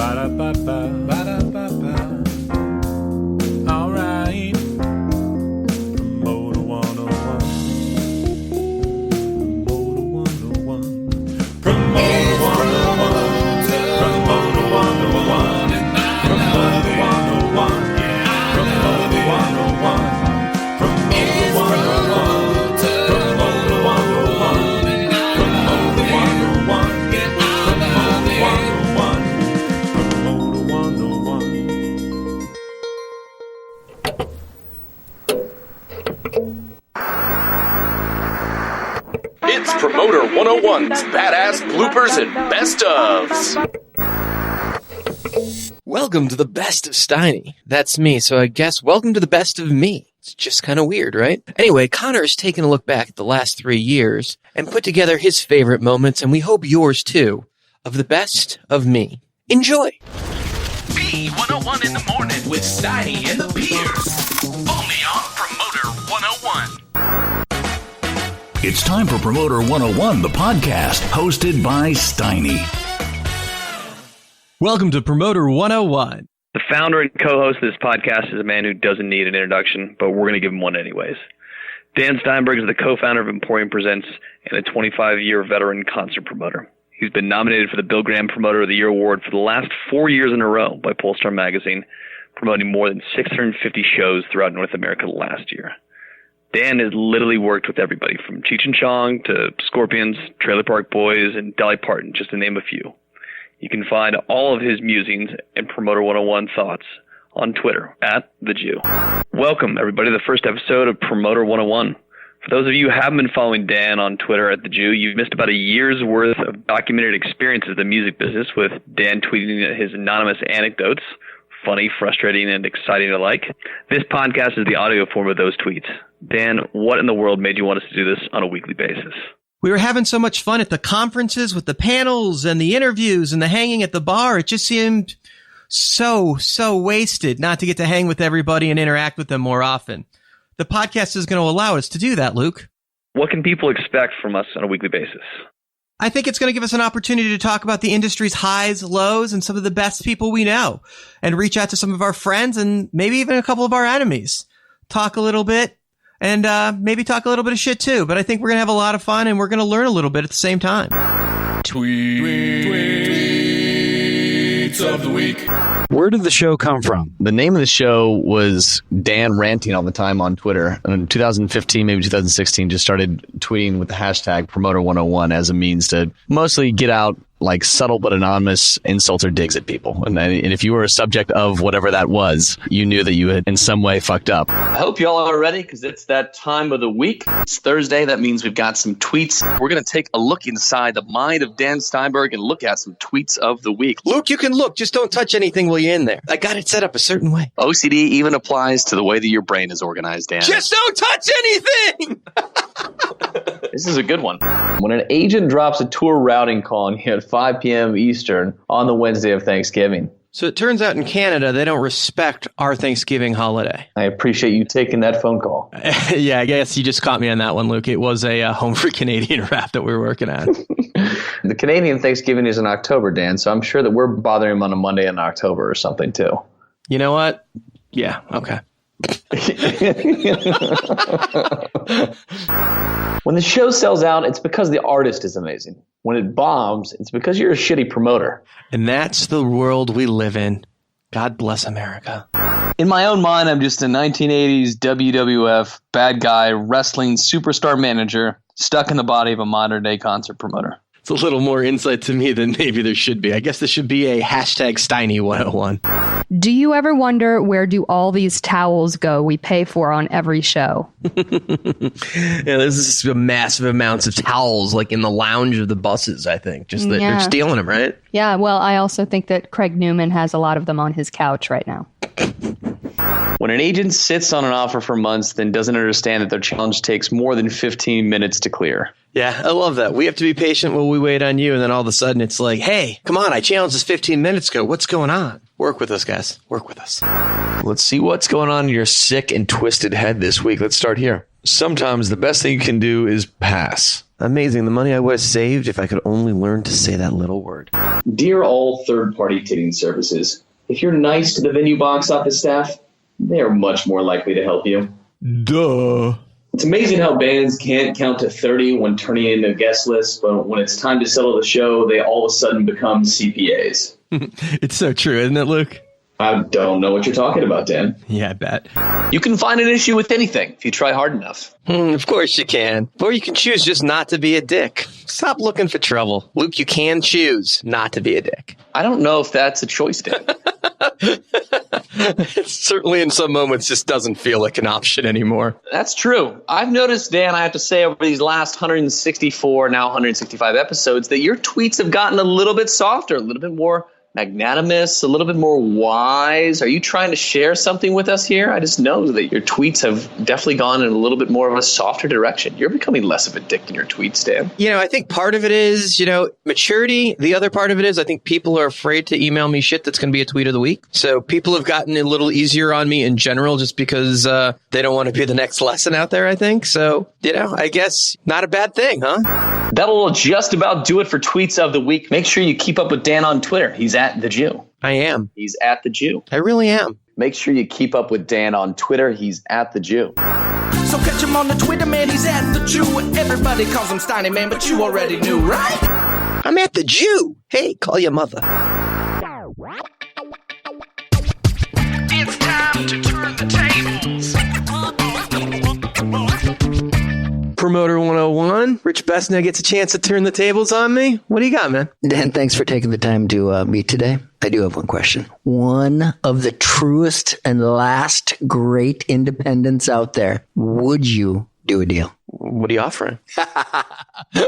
Ba-da-ba-ba, ba-da-ba-ba. All right. Promoter 101. Promoter 101. Promoter 101. Promoter 101. Promoter 101. Promoter 101. Promoter 101. Promoter 101. Get out of the way. Promoter 101. It's Promoter 101's Badass Bloopers and Best Ofs. Welcome to the Best of Steiny. That's me, so I guess welcome to the Best of me. It's just kind of weird, right? Anyway, Connor's taken a look back at the last 3 years and put together his favorite moments, and we hope yours too, of the best of me. Enjoy! P101 in the morning with Steiny and the Peers. Only on Promoter 101. It's time for Promoter 101, the podcast, hosted by Steiny. Welcome to Promoter 101. The founder and co-host of this podcast is a man who doesn't need an introduction, but we're going to give him one anyways. Dan Steinberg is the co-founder of Emporium Presents and a 25-year veteran concert promoter. He's been nominated for the Bill Graham Promoter of the Year award for the last 4 years in a row by Polestar magazine, promoting more than 650 shows throughout North America last year. Dan has literally worked with everybody from Cheech and Chong to Scorpions, Trailer Park Boys, and Dolly Parton, just to name a few. You can find all of his musings and Promoter 101 thoughts on Twitter @TheJew. Welcome, everybody, to the first episode of Promoter 101. For those of you who haven't been following Dan on Twitter @TheJew, you've missed about a year's worth of documented experiences in the music business, with Dan tweeting his anonymous anecdotes, funny, frustrating, and exciting alike. This podcast is the audio form of those tweets. Dan, what in the world made you want us to do this on a weekly basis? We were having so much fun at the conferences with the panels and the interviews and the hanging at the bar. It just seemed so wasted not to get to hang with everybody and interact with them more often. The podcast is going to allow us to do that, Luke. What can people expect from us on a weekly basis? I think it's going to give us an opportunity to talk about the industry's highs, lows, and some of the best people we know, and reach out to some of our friends and maybe even a couple of our enemies. Talk a little bit, and maybe talk a little bit of shit too. But I think we're going to have a lot of fun, and we're going to learn a little bit at the same time. Tweets of the week. Where did the show come from? The name of the show was Dan ranting all the time on Twitter. And in 2015, maybe 2016, just started tweeting with the hashtag Promoter101 as a means to mostly get out like subtle but anonymous insults or digs at people. And if you were a subject of whatever that was, you knew that you had in some way fucked up. I hope y'all are ready, because it's that time of the week. It's Thursday. That means we've got some tweets. We're going to take a look inside the mind of Dan Steinberg and look at some tweets of the week. Luke, you can look. Just don't touch anything while you're in there. I got it set up a certain way. OCD even applies to the way that your brain is organized, Dan. Just don't touch anything! This is a good one. When an agent drops a tour routing call on you at 5 p.m. Eastern on the Wednesday of Thanksgiving. So it turns out in Canada, they don't respect our Thanksgiving holiday. I appreciate you taking that phone call. Yeah, I guess you just caught me on that one, Luke. It was a Home for Canadian rap that we were working on. The Canadian Thanksgiving is in October, Dan, so I'm sure that we're bothering him on a Monday in October or something, too. You know what? Yeah, okay. When the show sells out, it's because the artist is amazing. When it bombs, it's because you're a shitty promoter. And that's the world we live in. God bless America. In my own mind, I'm just a 1980s WWF bad guy wrestling superstar manager stuck in the body of a modern-day concert promoter. It's a little more insight to me than maybe there should be. I guess there should be a hashtag Steiny 101. Do you ever wonder, where do all these towels go we pay for on every show? Yeah, there's just massive amounts of towels like in the lounge of the buses, I think. Just that they're stealing them, right? Yeah, well, I also think that Craig Newman has a lot of them on his couch right now. When an agent sits on an offer for months, then doesn't understand that their challenge takes more than 15 minutes to clear. Yeah, I love that. We have to be patient while we wait on you, and then all of a sudden it's like, hey, come on, I challenged this 15 minutes ago. What's going on? Work with us, guys. Work with us. Let's see what's going on in your sick and twisted head this week. Let's start here. Sometimes the best thing you can do is pass. Amazing. The money I would have saved if I could only learn to say that little word. Dear all third-party ticketing services, if you're nice to the venue box office staff, they are much more likely to help you. Duh. It's amazing how bands can't count to 30 when turning in a guest list, but when it's time to settle the show, they all of a sudden become CPAs. It's so true, isn't it, Luke? I don't know what you're talking about, Dan. Yeah, I bet. You can find an issue with anything if you try hard enough. Of course you can. Or you can choose just not to be a dick. Stop looking for trouble. Luke, you can choose not to be a dick. I don't know if that's a choice, Dan. It certainly in some moments just doesn't feel like an option anymore. That's true. I've noticed, Dan, I have to say over these last 164, now 165 episodes, that your tweets have gotten a little bit softer, a little bit more magnanimous, a little bit more wise. Are you trying to share something with us here? I just know that your tweets have definitely gone in a little bit more of a softer direction. You're becoming less of a dick in your tweets, Dan. I think part of it is, maturity. The other part of it is I think people are afraid to email me shit that's going to be a tweet of the week. So people have gotten a little easier on me in general just because they don't want to be the next lesson out there, I think. So, I guess not a bad thing, huh? That'll just about do it for Tweets of the Week. Make sure you keep up with Dan on Twitter. He's at The Jew. I am. He's at The Jew. I really am. Make sure you keep up with Dan on Twitter. He's at The Jew. So catch him on the Twitter, man. He's at The Jew. Everybody calls him Steiny, man, but you already knew, right? I'm at The Jew. Hey, call your mother. It's time to turn the tables. Promoter 101. Rich Bessner gets a chance to turn the tables on me. What do you got, man? Dan, thanks for taking the time to meet today. I do have one question. One of the truest and last great independents out there. Would you do a deal? What are you offering?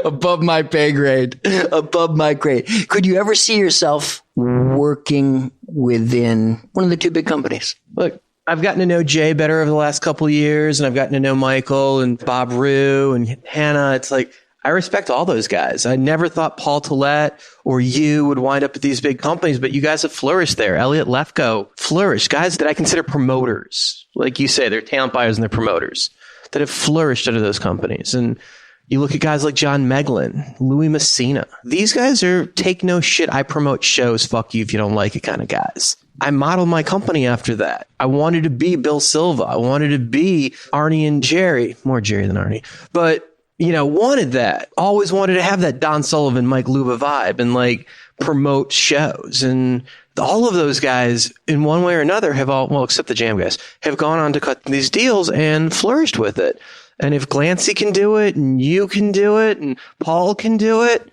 Above my pay grade. Above my grade. Could you ever see yourself working within one of the two big companies? Look, I've gotten to know Jay better over the last couple of years, and I've gotten to know Michael and Bob Rue and Hannah. It's like, I respect all those guys. I never thought Paul Tollett or you would wind up at these big companies, but you guys have flourished there. Elliot Lefko flourished. Guys that I consider promoters. Like you say, they're talent buyers and they're promoters that have flourished under those companies. And you look at guys like John Meglin, Louis Messina. These guys are take no shit, I promote shows, fuck you if you don't like it kind of guys. I modeled my company after that. I wanted to be Bill Silva. I wanted to be Arnie and Jerry. More Jerry than Arnie. But, wanted that. Always wanted to have that Don Sullivan, Mike Luba vibe and promote shows. And all of those guys, in one way or another, have except the Jam guys, have gone on to cut these deals and flourished with it. And if Glancy can do it and you can do it and Paul can do it,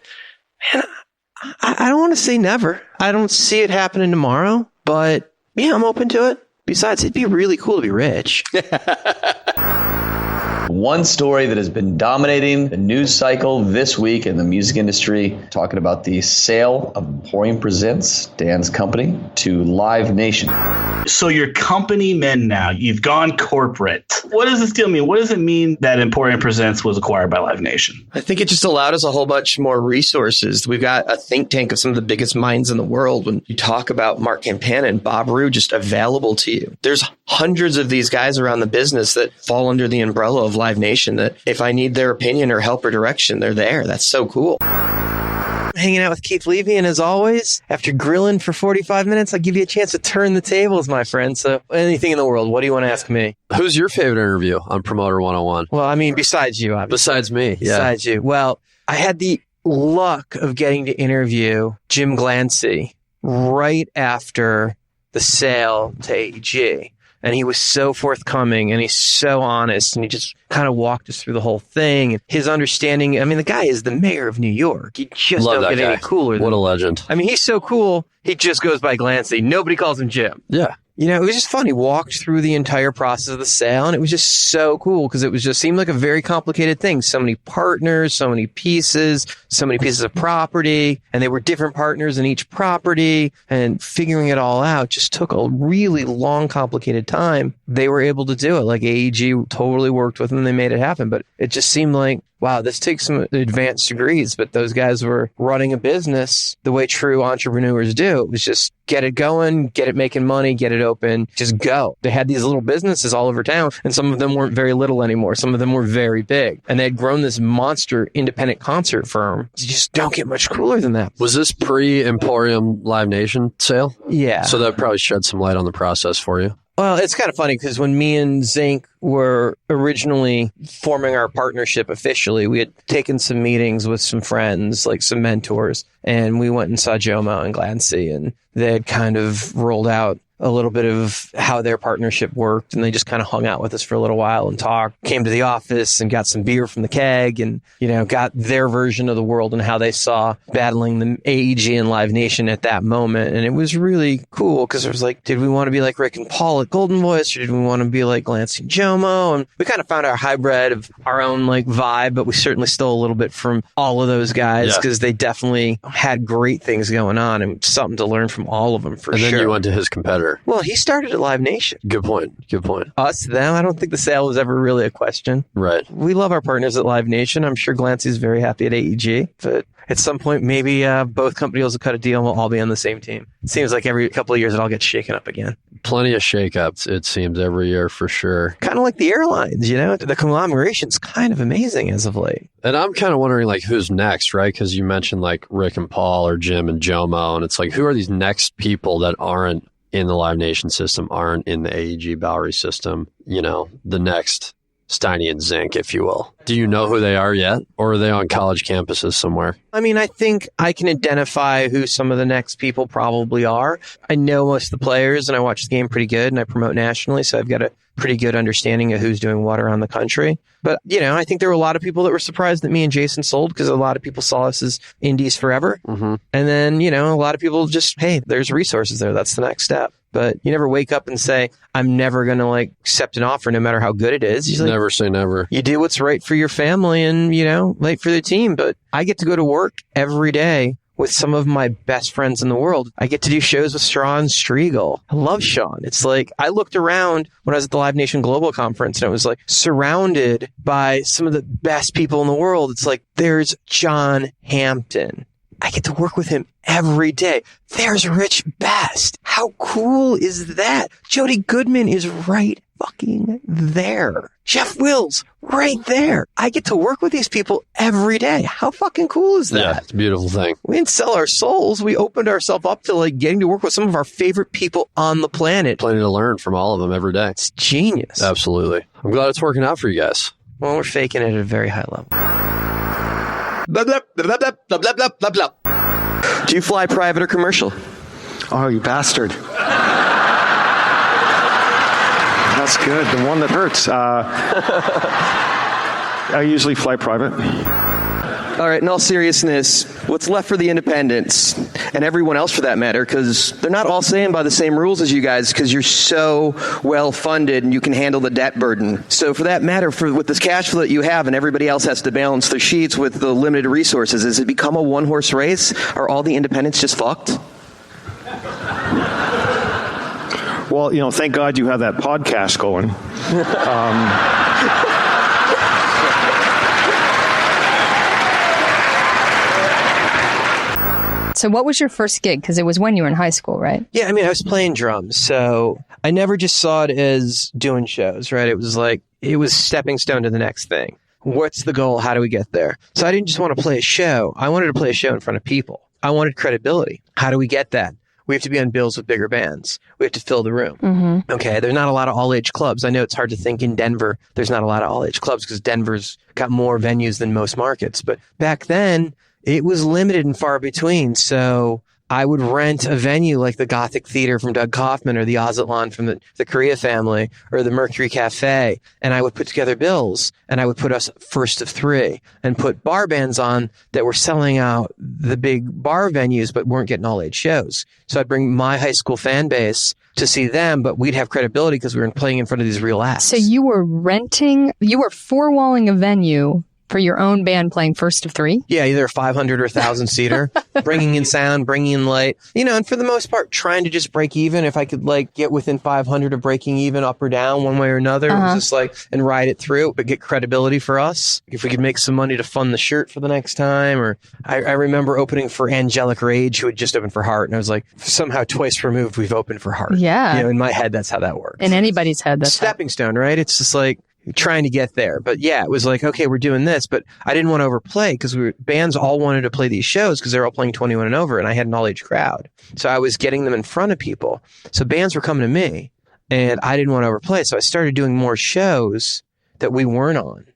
man, I don't want to say never. I don't see it happening tomorrow. But, yeah, I'm open to it. Besides, it'd be really cool to be rich. One story that has been dominating the news cycle this week in the music industry, talking about the sale of Emporium Presents, Dan's company, to Live Nation. So you're company men now. You've gone corporate. What does this deal mean? What does it mean that Emporium Presents was acquired by Live Nation? I think it just allowed us a whole bunch more resources. We've got a think tank of some of the biggest minds in the world. When you talk about Mark Campana and Bob Rue just available to you, there's hundreds of these guys around the business that fall under the umbrella of Live Nation that if I need their opinion or help or direction, they're there. That's so cool. Hanging out with Keith Levy, and as always, after grilling for 45 minutes, I'll give you a chance to turn the tables, my friend. So anything in the world, what do you want to ask me? Who's your favorite interview on Promoter 101? Well, I mean, besides you, obviously. Besides me, yeah. Besides you. Well, I had the luck of getting to interview Jim Glancy right after the sale to AEG. And he was so forthcoming and he's so honest and he just kind of walked us through the whole thing. And his understanding, I mean, the guy is the mayor of New York. You just don't get any cooler. What a legend. I mean, he's so cool. He just goes by Glancy. Nobody calls him Jim. Yeah. It was just fun. He walked through the entire process of the sale, and it was just so cool because it was just seemed like a very complicated thing. So many partners, so many pieces of property, and they were different partners in each property, and figuring it all out just took a really long, complicated time. They were able to do it. Like AEG totally worked with them, and they made it happen. But it just seemed like, wow, this takes some advanced degrees, but those guys were running a business the way true entrepreneurs do. It was just get it going, get it making money, get it open, just go. They had these little businesses all over town, and some of them weren't very little anymore. Some of them were very big, and they had grown this monster independent concert firm. You just don't get much cooler than that. Was this pre-Emporium Live Nation sale? Yeah. So that probably shed some light on the process for you. Well, it's kind of funny because when me and Zink were originally forming our partnership officially, we had taken some meetings with some friends, like some mentors, and we went and saw Jomo and Glancy, and they had kind of rolled out a little bit of how their partnership worked, and they just kind of hung out with us for a little while and talked, came to the office and got some beer from the keg and, got their version of the world and how they saw battling the AEG and Live Nation at that moment. And it was really cool because it was like, did we want to be like Rick and Paul at Golden Voice, or did we want to be like Lance and Jomo? And we kind of found our hybrid of our own like vibe, but we certainly stole a little bit from all of those guys because they definitely had great things going on and something to learn from all of them for sure. And then you went to his competitor. Well, he started at Live Nation. Good point. Us, them, I don't think the sale was ever really a question. Right. We love our partners at Live Nation. I'm sure Glancy's very happy at AEG, but at some point, maybe both companies will cut a deal and we'll all be on the same team. It seems like every couple of years it all gets shaken up again. Plenty of shakeups, it seems, every year for sure. Kind of like the airlines, the conglomeration's kind of amazing as of late. And I'm kind of wondering, like, who's next, right? Because you mentioned, like, Rick and Paul or Jim and Jomo, and it's like, who are these next people that aren't in the Live Nation system, aren't in the AEG Bowery system, the next Steiny and Zink, if you will. Do you know who they are yet? Or are they on college campuses somewhere? I mean, I think I can identify who some of the next people probably are. I know most of the players, and I watch the game pretty good, and I promote nationally, so I've got a pretty good understanding of who's doing what around the country. But, I think there were a lot of people that were surprised that me and Jason sold because a lot of people saw us as indies forever. Mm-hmm. And then, a lot of people just, hey, there's resources there. That's the next step. But you never wake up and say, I'm never going to accept an offer no matter how good it is. Never say never. You do what's right for your family and, right for the team. But I get to go to work every day with some of my best friends in the world. I get to do shows with Sean Striegel. I love Sean. It's like, I looked around when I was at the Live Nation Global Conference and it was like surrounded by some of the best people in the world. It's like, there's John Hampton. I get to work with him every day. There's Rich Best. How cool is that? Jody Goodman is right fucking there. Jeff Wills, right there. I get to work with these people every day. How fucking cool is that? Yeah, it's a beautiful thing. We didn't sell our souls. We opened ourselves up to getting to work with some of our favorite people on the planet. Plenty to learn from all of them every day. It's genius. Absolutely. I'm glad it's working out for you guys. Well, we're faking it at a very high level. Blah, blah, blah, blah, blah, blah, blah, blah, blah. Do you fly private or commercial? Oh, you bastard. That's good. The one that hurts. I usually fly private. All right, in all seriousness, what's left for the independents, and everyone else for that matter, because they're not all saying by the same rules as you guys because you're so well-funded and you can handle the debt burden. So for that matter, with this cash flow that you have and everybody else has to balance their sheets with the limited resources, has it become a one-horse race? Are all the independents just fucked? Well, thank God you have that podcast going. So what was your first gig? Because it was when you were in high school, right? Yeah, I mean, I was playing drums, so I never just saw it as doing shows, right? It was stepping stone to the next thing. What's the goal? How do we get there? So I didn't just want to play a show. I wanted to play a show in front of people. I wanted credibility. How do we get that? We have to be on bills with bigger bands. We have to fill the room. Mm-hmm. Okay, there's not a lot of all-age clubs. I know it's hard to think in Denver. There's not a lot of all-age clubs because Denver's got more venues than most markets. But back then, it was limited and far between. So I would rent a venue like the Gothic Theater from Doug Kaufman or the Ozatlan from the Korea family or the Mercury Cafe. And I would put together bills and I would put us first of three and put bar bands on that were selling out the big bar venues but weren't getting all age shows. So I'd bring my high school fan base to see them, but we'd have credibility because we were playing in front of these real acts. So you were four-walling a venue For your own band playing first of three? Yeah, either a 500 or 1,000 seater, bringing in sound, bringing in light, and for the most part, trying to just break even. If I could get within 500 of breaking even up or down one way or another, it was just and ride it through, but get credibility for us. If we could make some money to fund the shirt for the next time, or I remember opening for Angelic Rage, who had just opened for Heart, and I was like, somehow twice removed, we've opened for Heart. Yeah. In my head, that's how that works. In anybody's head, that's stepping stone, right? It's just trying to get there. But yeah, it was okay, we're doing this, but I didn't want to overplay because bands all wanted to play these shows because they're all playing 21 and over, and I had an all-age crowd. So I was getting them in front of people. So bands were coming to me, and I didn't want to overplay. So I started doing more shows that we weren't on.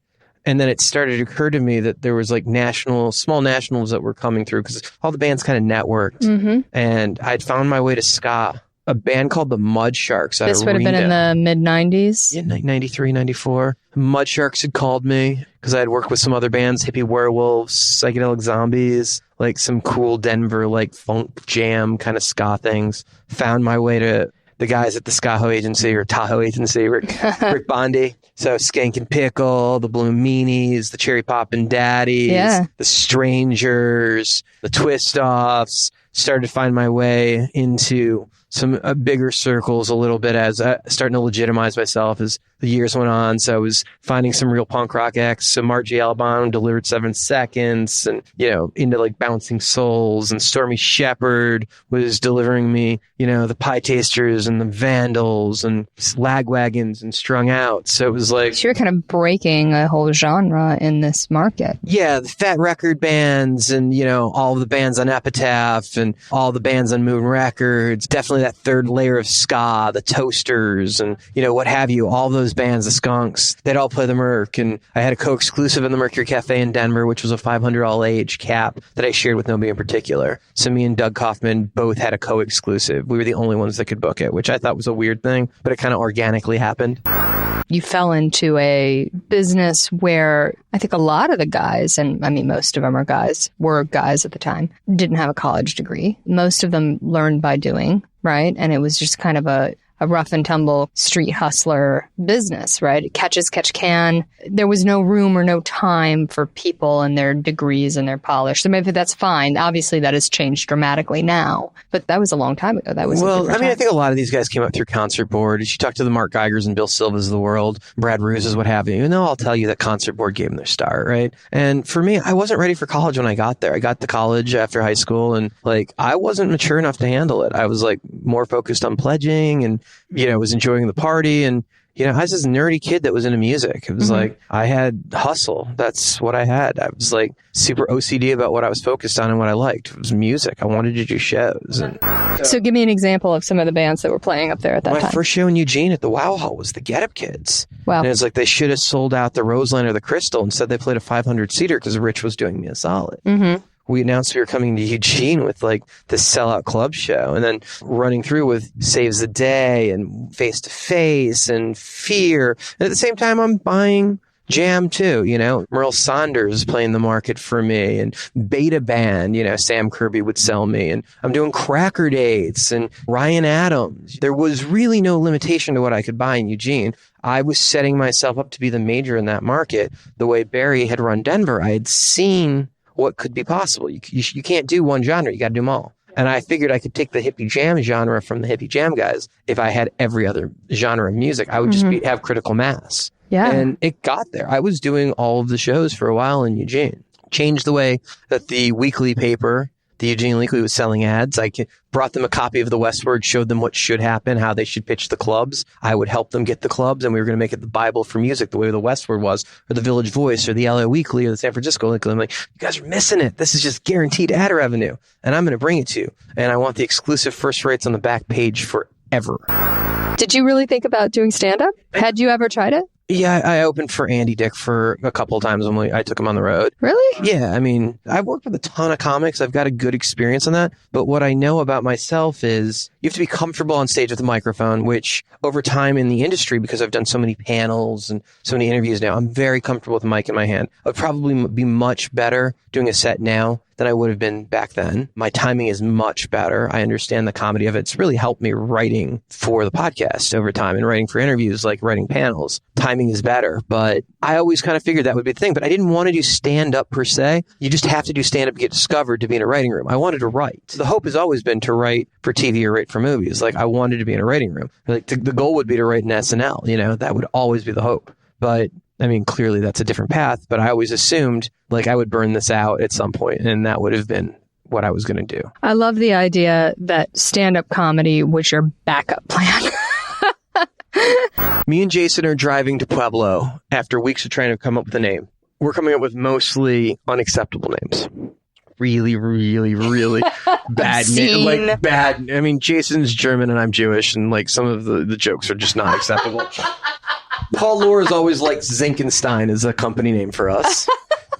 And then it started to occur to me that there was small nationals that were coming through because all the bands kind of networked. Mm-hmm. And I'd found my way to ska. A band called the Mud Sharks. This would have been in the mid-90s? Yeah, 93, 94. Mud Sharks had called me because I had worked with some other bands, Hippie Werewolves, Psychedelic Zombies, some cool Denver, funk jam kind of ska things. Found my way to the guys at the Skaho Agency or Tahoe Agency, Rick Bondi. So Skank and Pickle, the Blue Meanies, the Cherry Poppin' Daddies, the Strangers, the Twist Offs. Started to find my way into some bigger circles a little bit as starting to legitimize myself as the years went on. So I was finding some real punk rock acts. So Margie Alabama delivered 7 Seconds and, into Bouncing Souls, and Stormy Shepherd was delivering me, the Pie Tasters and the Vandals and Lagwagons and Strung Out. So it was So you're kind of breaking a whole genre in this market. Yeah, the Fat Record bands and, all the bands on Epitaph and all the bands on Moon Records. Definitely that third layer of ska, the Toasters and, what have you, all those bands, the Skunks, they'd all play the Merc. And I had a co-exclusive in the Mercury Cafe in Denver, which was a 500 all-age cap that I shared with nobody in particular. So me and Doug Kaufman both had a co-exclusive. We were the only ones that could book it, which I thought was a weird thing, but it kind of organically happened. You fell into a business where I think a lot of the guys, and I mean, most of them were guys at the time, didn't have a college degree. Most of them learned by doing, right? And it was just kind of a rough and tumble street hustler business, right? Catch as catch can. There was no room or no time for people and their degrees and their polish. So maybe that's fine. Obviously, that has changed dramatically now, but that was a long time ago. That was I think a lot of these guys came up through Concert Board. You talk to the Mark Geigers and Bill Silvas of the world, Brad Ruses, what have you, and they'll all tell you that Concert Board gave them their start, right? And for me, I wasn't ready for college when I got there. I got to college after high school, and I wasn't mature enough to handle it. I was more focused on pledging and was enjoying the party. And, I was this nerdy kid that was into music. It was I had hustle. That's what I had. I was super OCD about what I was focused on and what I liked. It was music. I wanted to do shows. And so give me an example of some of the bands that were playing up there at that time. My first show in Eugene at the Wow Hall was the Get Up Kids. Wow. And it's they should have sold out the Roseland or the Crystal. Instead, they played a 500-seater because Rich was doing me a solid. Mm-hmm. We announced we were coming to Eugene with this sellout club show, and then running through with Saves the Day and Face to Face and Fear. And at the same time, I'm buying Jam too, Merle Saunders playing the market for me, and Beta Band, Sam Kirby would sell me, and I'm doing Cracker Dates and Ryan Adams. There was really no limitation to what I could buy in Eugene. I was setting myself up to be the major in that market. The way Barry had run Denver, I had seen what could be possible. You can't do one genre. You got to do them all. And I figured I could take the hippie jam genre from the hippie jam guys. If I had every other genre of music, I would just have critical mass. Yeah. And it got there. I was doing all of the shows for a while in Eugene. Changed the way that the weekly paper, the Eugene Weekly, was selling ads. I brought them a copy of The Westward, showed them what should happen, how they should pitch the clubs. I would help them get the clubs, and we were going to make it the Bible for music, the way The Westward was, or the Village Voice, or the LA Weekly, or the San Francisco Weekly. I'm you guys are missing it. This is just guaranteed ad revenue, and I'm going to bring it to you. And I want the exclusive first rates on the back page forever. Did you really think about doing stand-up? Had you ever tried it? Yeah, I opened for Andy Dick for a couple of times when I took him on the road. Really? Yeah, I mean, I've worked with a ton of comics. I've got a good experience on that. But what I know about myself is you have to be comfortable on stage with a microphone, which over time in the industry, because I've done so many panels and so many interviews now, I'm very comfortable with a mic in my hand. I would probably be much better doing a set now than I would have been back then. My timing is much better. I understand the comedy of it. It's really helped me writing for the podcast over time and writing for interviews, like writing panels. Timing is better, but I always kind of figured that would be the thing. But I didn't want to do stand-up per se. You just have to do stand-up to get discovered to be in a writing room. I wanted to write. The hope has always been to write for TV or write for movies. Like, I wanted to be in a writing room. Like, the goal would be to write an SNL. You know, that would always be the hope. But I mean, clearly that's a different path, but I always assumed like I would burn this out at some point, and that would have been what I was going to do. I love the idea that stand-up comedy was your backup plan. Me and Jason are driving to Pueblo after weeks of trying to come up with a name. We're coming up with mostly unacceptable names. Really, really, really bad names. Like bad. I mean, Jason's German and I'm Jewish, and like some of the jokes are just not acceptable. Paul Lohr is always like Zinkenstein is a company name for us,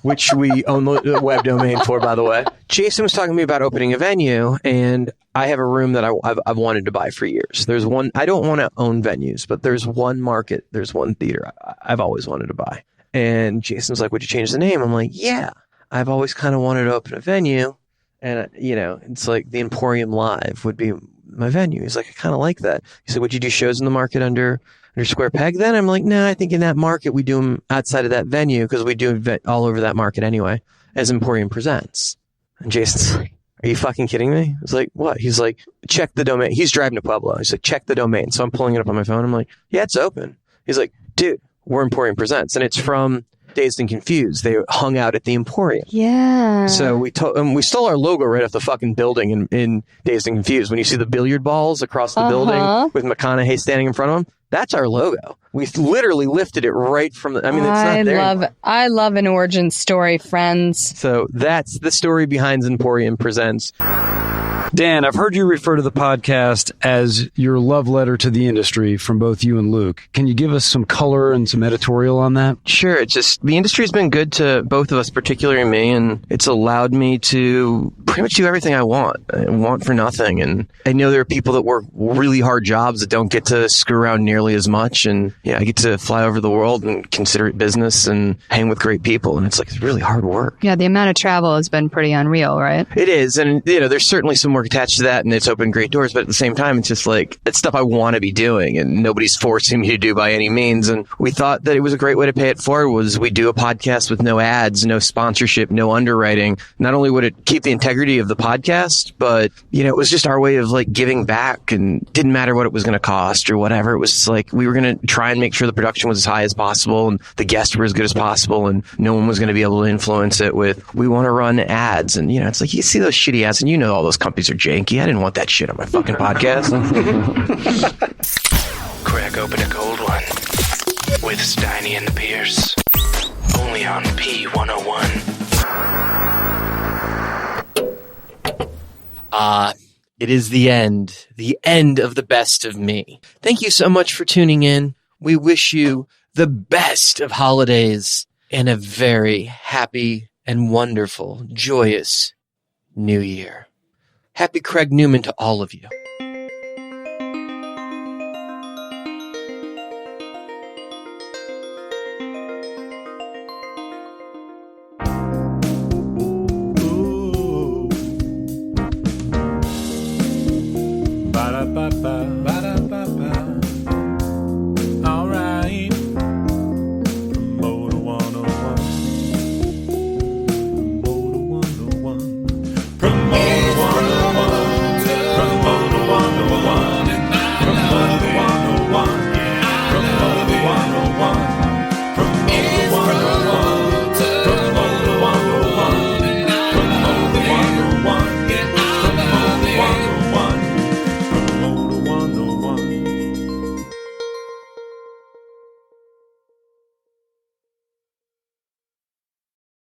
which we own the web domain for, by the way. Jason was talking to me about opening a venue, and I have a room that I've wanted to buy for years. There's one, I don't want to own venues, but there's one market, there's one theater I've always wanted to buy. And Jason's like, would you change the name? I'm like, yeah, I've always kind of wanted to open a venue. And, you know, it's like the Emporium Live would be my venue. He's like, I kind of like that. He said, would you do shows in the market under Square Peg then? I'm like, no, I think in that market we do them outside of that venue because we do all over that market anyway as Emporium Presents. And Jason's like, are you fucking kidding me? I was like, what? He's like, check the domain. He's driving to Pueblo. He's like, check the domain. So I'm pulling it up on my phone. I'm like, yeah, it's open. He's like, dude, we're Emporium Presents. And it's from Dazed and Confused. They hung out at the Emporium. Yeah. So we stole our logo right off the fucking building in Dazed and Confused. When you see the billiard balls across the building with McConaughey standing in front of them, that's our logo. We literally lifted it right from the, I mean, it's not there anymore. I love an origin story, friends. So that's the story behind Emporium Presents. Dan, I've heard you refer to the podcast as your love letter to the industry from both you and Luke. Can you give us some color and some editorial on that? Sure. It's just the industry's been good to both of us, particularly me, and it's allowed me to pretty much do everything I want for nothing. And I know there are people that work really hard jobs that don't get to screw around nearly as much. And yeah, I get to fly over the world and consider it business and hang with great people. And it's like, it's really hard work. Yeah, the amount of travel has been pretty unreal, right? It is. And, you know, there's certainly some work attached to that, and it's opened great doors. But at the same time, it's just like, it's stuff I want to be doing, and nobody's forcing me to do by any means. And we thought that it was a great way to pay it forward was we do a podcast with no ads, no sponsorship, no underwriting. Not only would it keep the integrity of the podcast, but, you know, it was just our way of like giving back, and didn't matter what it was going to cost or whatever. It was just like, we were going to try and make sure the production was as high as possible and the guests were as good as possible, and no one was going to be able to influence it with, we want to run ads. And, you know, it's like, you see those shitty ads, and you know all those companies are janky. I didn't want that shit on my fucking podcast. Crack open a cold one with Steiny and the Pierce. Only on P101. It is the end of the best of me. Thank you so much for tuning in. We wish you the best of holidays and a very happy and wonderful, joyous New Year. Happy Craig Newman to all of you. Ba-da-ba-ba.